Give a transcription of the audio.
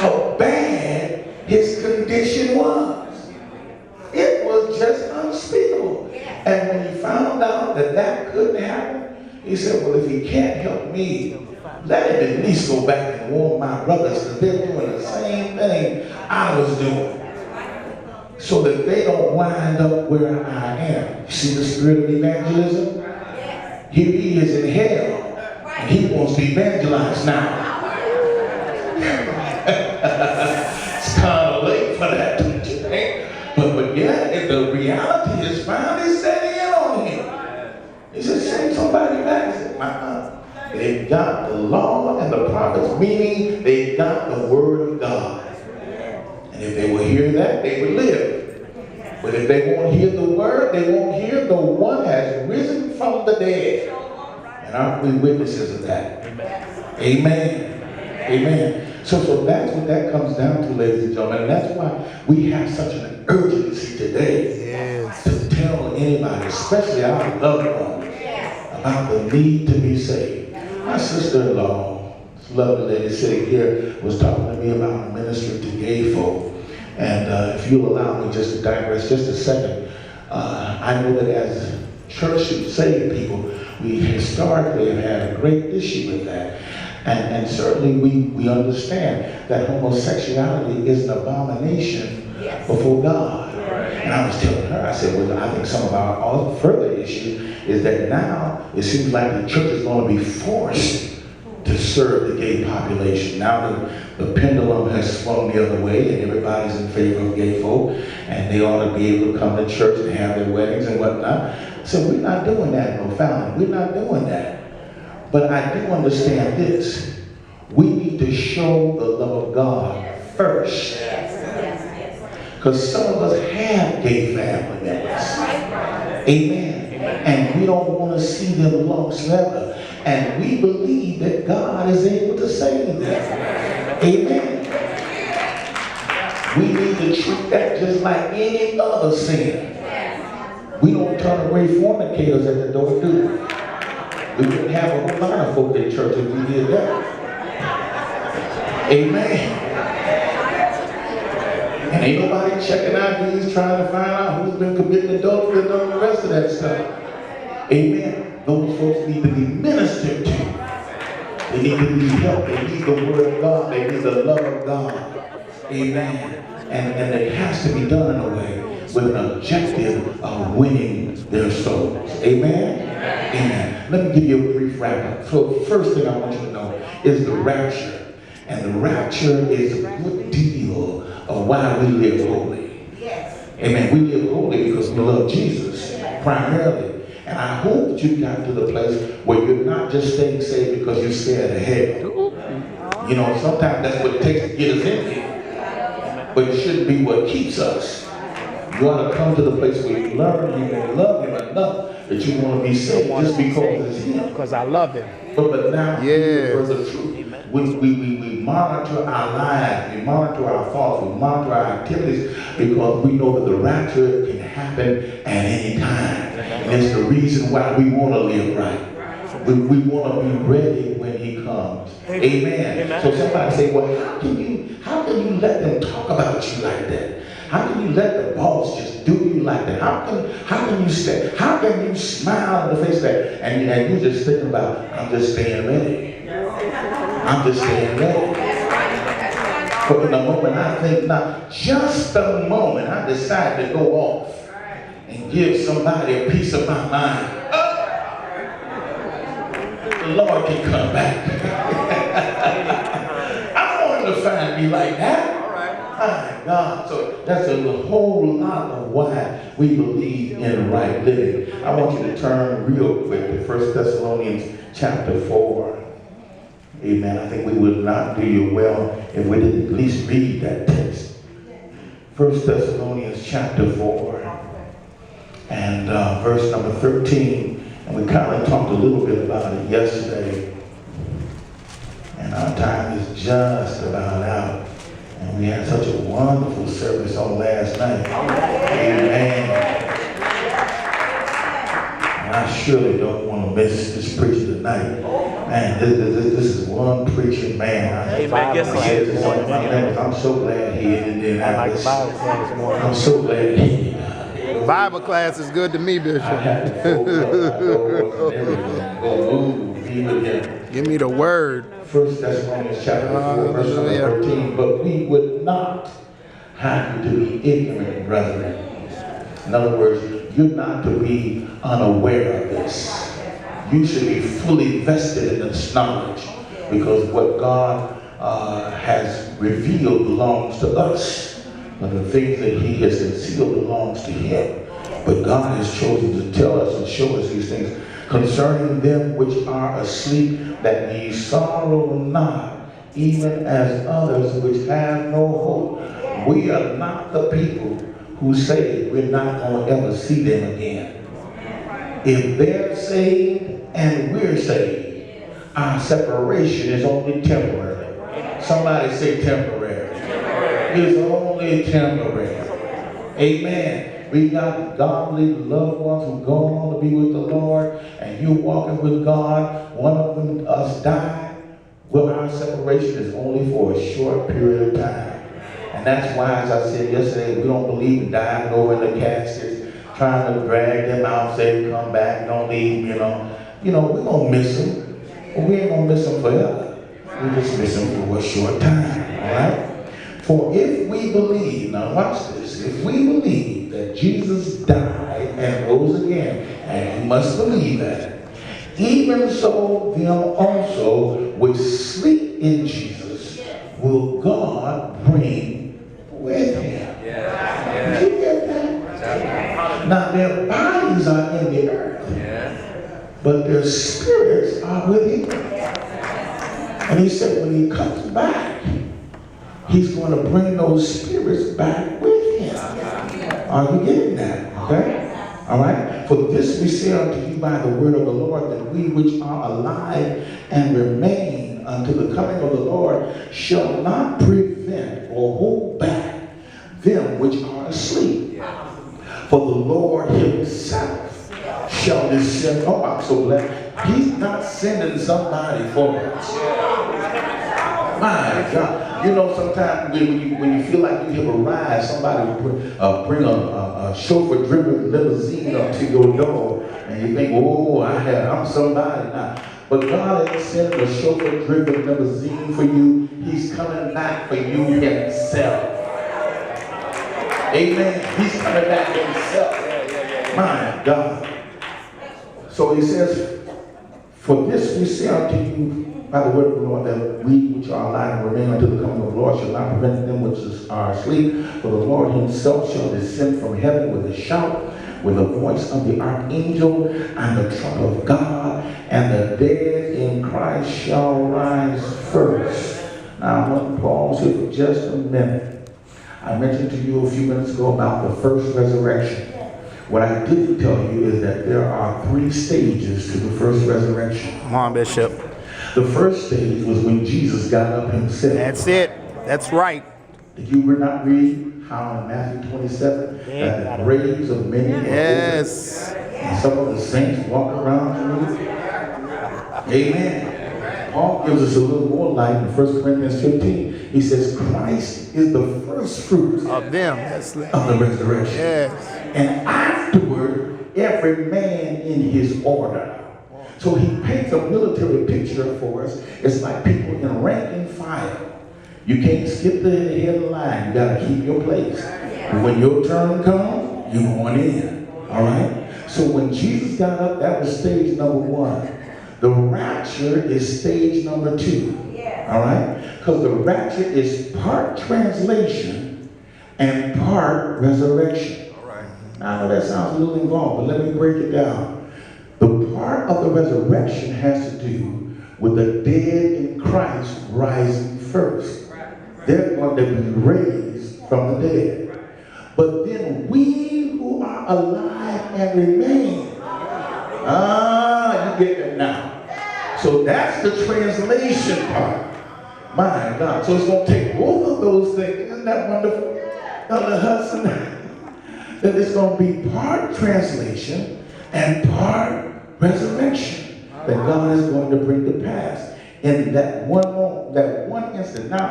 how bad his condition was. It was just unspeakable. And when he found out that that couldn't happen, he said, well, if he can't help me, let him at least go back and warn my brothers, because they're doing the same thing I was doing, so that they don't wind up where I am. You see the spirit of evangelism? Here he is in hell, and he wants to evangelize now. It's kind of late for that, don't you think? But yeah, the reality is finally setting in on him. He said, send somebody back. He said, they've got the law and the prophets, meaning they've got the word of God. And if they will hear that, they will live. But if they won't hear the word, they won't hear the one has risen from the dead. And aren't we witnesses of that? Amen. Amen. So that's what that comes down to, ladies and gentlemen. And that's why we have such an urgency today to tell anybody, especially our loved ones, about the need to be saved. My sister-in-law, this lovely lady sitting here, was talking to me about ministering to gay folk. And if you'll allow me just to digress just a second, I know that as church saved people, we historically have had a great issue with that. And certainly we understand that homosexuality is an abomination before God. And I was telling her, I said, well, I think some of our further issue is that now it seems like the church is going to be forced to serve the gay population. Now the pendulum has swung the other way and everybody's in favor of gay folk and they ought to be able to come to church and have their weddings and whatnot. So we're not doing that, no family. We're not doing that. But I do understand this. We need to show the love of God first. Because some of us have gay family members. Amen. And we don't want to see them lost forever. And we believe that God is able to save them. Amen. We need to treat that just like any other sin. We don't turn away fornicators at the door, do we? We wouldn't have a whole lot of folk in church if we did that. Amen. And ain't nobody checking IDs trying to find out who's been committing adultery and all the rest of that stuff. Amen. Those folks need to be ministered to. They need to be helped. They need the word of God. They need the love of God. Amen. And it has to be done in a way with an objective of winning their souls. Amen? Amen. Let me give you a brief wrap-up. So the first thing I want you to know is the rapture. And the rapture is a good deal of why we live holy. Amen. We live holy because we love Jesus primarily. And I hope that you got to the place where you're not just staying saved because you're scared of hell. You know, sometimes that's what it takes to get us in here. But it shouldn't be what keeps us. You ought to come to the place where you learn Him and love Him enough that you want to be saved just because it's Him. Because I love Him. But now, for the truth, we monitor our lives, we monitor our thoughts, we monitor our activities because we know that the rapture can happen at any time. And it's the reason why we want to live right. We want to be ready when He comes. Amen. So somebody say, well, how can you let them talk about you like that? How can you let the boss just do you like that? How can you smile in the face of that? And you're just thinking about, I'm just staying ready. I'm just staying ready. But in the moment I think, not just the moment I decide to go off and give somebody a piece of my mind, the Lord can come back. I don't want him to find me like that. My God. So that's a whole lot of why we believe in right living. I want you to turn real quick to 1 Thessalonians chapter 4. Amen. I think we would not do you well if we didn't at least read that text. 1 Thessalonians chapter 4 and verse number 13. And we kind of talked a little bit about it yesterday. And our time is just about out. And we had such a wonderful service on last night. Amen. And I surely don't want to miss this preacher tonight. Man, this is one preaching man. I'm so glad he didn't. I'm so glad he. Bible class is good to me, Bishop. Give me the word. 1 Thessalonians chapter 4, verse 13. But we would not have you to be ignorant, brethren. In other words, you're not to be unaware of this. You should be fully vested in this knowledge, because what God has revealed belongs to us. But the things that he has concealed belongs to him. But God has chosen to tell us and show us these things concerning them which are asleep, that ye sorrow not, even as others which have no hope. We are not the people who say we're not going to ever see them again. If they're saved and we're saved, our separation is only temporary. Somebody say temporary. It's only temporary. Amen. We got godly loved ones who go on to be with the Lord, and you walking with God. One of them, us, died. Well, our separation is only for a short period of time. And that's why, as I said yesterday, we don't believe in diving over in the caskets, trying to drag them out, say, come back, don't leave, we're going to miss them. But we ain't going to miss them forever. We just miss them for a short time, all right? For if we believe, now watch this, if we believe that Jesus died and rose again, and you must believe that, even so them also which sleep in Jesus will God bring with him. Did you get that? Now their bodies are in the earth, but their spirits are with him. And he said when he comes back, he's going to bring those spirits back with him. Are you getting that? Okay? All right? For this we say unto you by the word of the Lord, that we which are alive and remain unto the coming of the Lord shall not prevent or hold back them which are asleep. For the Lord himself shall descend. Oh, I'm so glad. He's not sending somebody for us. My God. You know, sometimes when you feel like you have arrived, somebody will bring a chauffeur-driven limousine up to your door, and you think, oh, I'm somebody now. But God ain't sending a chauffeur-driven limousine for you. He's coming back for you himself. Amen. He's coming back himself. My God. So he says, for this we say unto you by the word of the Lord, that we which are alive and remain until the coming of the Lord shall not prevent them which are asleep. For the Lord himself shall descend from heaven with a shout, with the voice of the archangel, and the trumpet of God, and the dead in Christ shall rise first. Now I want to pause here for just a minute. I mentioned to you a few minutes ago about the first resurrection. What I didn't tell you is that there are 3 stages to the first resurrection. Come on, Bishop. The first stage was when Jesus got up himself. That's it. That's right. Did you not read how in Matthew 27 that the graves of many were open, and some of the saints walk around through it? Amen. Paul gives us a little more light in 1 Corinthians 15. He says, Christ is the first fruits of them of the resurrection. Yes. And afterward, every man in his order. So he paints a military picture for us. It's like people in rank and file. You can't skip the head of the line. You got to keep your place. And when your turn comes, you're going in. All right? So when Jesus got up, that was stage number 1. The rapture is stage number 2. All right? Because the rapture is part translation and part resurrection. All right. Now, I know that sounds a little involved, but let me break it down. The part of the resurrection has to do with the dead in Christ rising first. They're going to be raised from the dead. But then we who are alive and remain. You get it now. So that's the translation part. My God. So it's going to take both of those things. Isn't that wonderful? Elder Hudson? That it's going to be part translation and part resurrection. that God is going to bring to pass in that one moment, that one instant. Now,